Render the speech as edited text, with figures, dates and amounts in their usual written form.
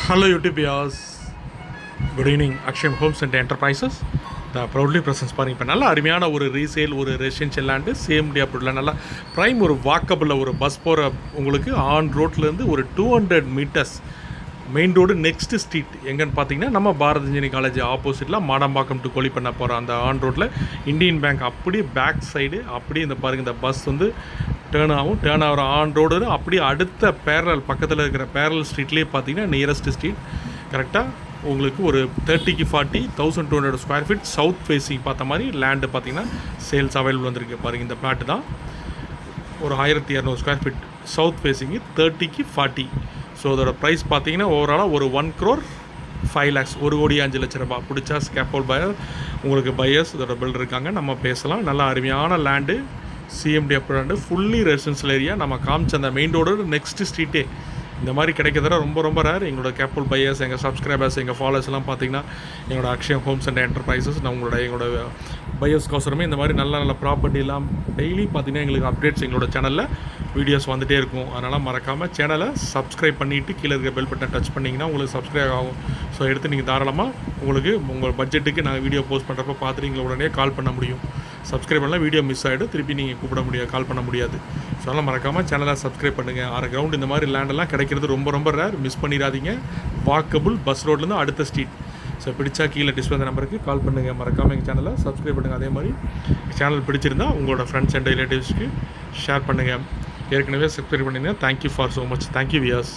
Hello YouTube viewers. Good evening. Aksham Homes and Enterprises. The proudly presents பாருங்க இப்போ நல்ல அருமையான ஒரு ரீசேல் ஒரு ரெசிடென்ஷியல் லேண்டு சேம் டே அப்படிலாம் நல்லா ப்ரைம் ஒரு வாக்கபிளில் ஒரு பஸ் போகிற உங்களுக்கு ஆன் ரோட்லேருந்து ஒரு 200 metres main road next street எங்கன்னு பார்த்தீங்கன்னா நம்ம பாரத் இன்ஜினியரிங் காலேஜ் ஆப்போசிட்டில் மாடம்பாக்கம் டு கொலிப்பண்ண போகிற அந்த ஆன் ரோட்டில் இந்தியன் பேங்க் அப்படியே பேக் சைடு அப்படியே இந்த பாருங்கள் இந்த பஸ் வந்து டேர்ன் ஆகிற ஆன் ரோடு அப்படியே அடுத்த பேரல் பக்கத்தில் இருக்கிற பேரல் ஸ்ட்ரீட்லேயே பார்த்தீங்கன்னா நியரஸ்ட் ஸ்ட்ரீட் கரெக்டாக உங்களுக்கு ஒரு 30 to 40 1200 square feet south facing பார்த்த மாதிரி லேண்டு பார்த்தீங்கன்னா சேல்ஸ் அவைலபிள் வந்திருக்கு பாருங்கள் இந்த பிளாட்டு தான் ஒரு 1200 square feet south facing 30 to 40. So அதோட ப்ரைஸ் பார்த்தீங்கன்னா ஓவராலாக ஒரு 1 crore 5 lakhs 1,05,00,000 பிடிச்சா ஸ்கேப்போல் பையர் உங்களுக்கு பையர்ஸ் இதோட பில்டர் இருக்காங்க நம்ம பேசலாம். நல்லா அருமையான land CMDA approved fully residential area நம்ம காமிச்ச அந்த மெயின் ரோடு நெக்ஸ்ட் ஸ்ட்ரீட்டே இந்த மாதிரி கிடைக்கிறதுல ரொம்ப ரொம்ப ரேர். எங்களோட கேபிட்டல் பையர்ஸ் எங்கள் சப்ஸ்கிரைபர்ஸ் எங்கள் ஃபாலோவர்ஸ்லாம் பார்த்தீங்கன்னா எங்களோட அக்ஷயம் ஹோம்ஸ் அண்ட் என்டர்பிரைசஸ் நான் எங்களோட பையர்ஸ்க்கோசரமே இந்த மாதிரி நல்ல நல்ல ப்ராப்பர்ட்டிலாம் டெய்லி பார்த்தீங்கன்னா எங்களுக்கு அப்டேட்ஸ் எங்களோட சேனலில் வீடியோஸ் வந்துகிட்டே இருக்கும். அதனால் மறக்காமல் சேனலை சப்ஸ்கிரைப் பண்ணிவிட்டு கீழே இருக்க பெல் பட்டனை டச் பண்ணிங்கன்னா உங்களுக்கு சப்ஸ்கிரைப் ஆகும். ஸோ எடுத்து நீங்கள் தாராளமாக உங்களுக்கு உங்கள் பட்ஜெட்டுக்கு நாங்கள் வீடியோ போஸ்ட் பண்ணுறப்ப பார்த்துட்டு எங்களை உடனே கால் பண்ண முடியும். சப்ஸ்கிரைப் பண்ணலாம் வீடியோ மிஸ் ஆகிடும் திருப்பி நீங்கள் கூப்பிட முடியாது கால் பண்ண முடியாது. ஸோ அதனால் மறக்காமல் சேனலை சப்ஸ்கிரைப் பண்ணுங்கள். 6 கிரவுண்ட் இந்த மாதிரி லேண்டெல்லாம் கிடைக்கிறது ரொம்ப ரொம்ப ரேர். மிஸ் பண்ணிடாதீங்க. வாக்கபுள் பஸ் ரோட்லேருந்து அடுத்த ஸ்ட்ரீட். ஸோ பிடிச்சா கீழே டிஸ்பிளே நம்பருக்கு கால் பண்ணுங்கள். மறக்காமல் எங்கள் சேனலை சப்ஸ்கிரைப் பண்ணுங்கள். அதே மாதிரி சேனல் பிடிச்சிருந்தால் உங்களோட ஃப்ரெண்ட்ஸ் அண்ட் ரிலேட்டிவ்ஸ்க்கு ஷேர் பண்ணுங்கள். ஏற்கனவே சப்ஸ்கிரைப் பண்ணிங்கன்னா thank you for so much. Thank you wears.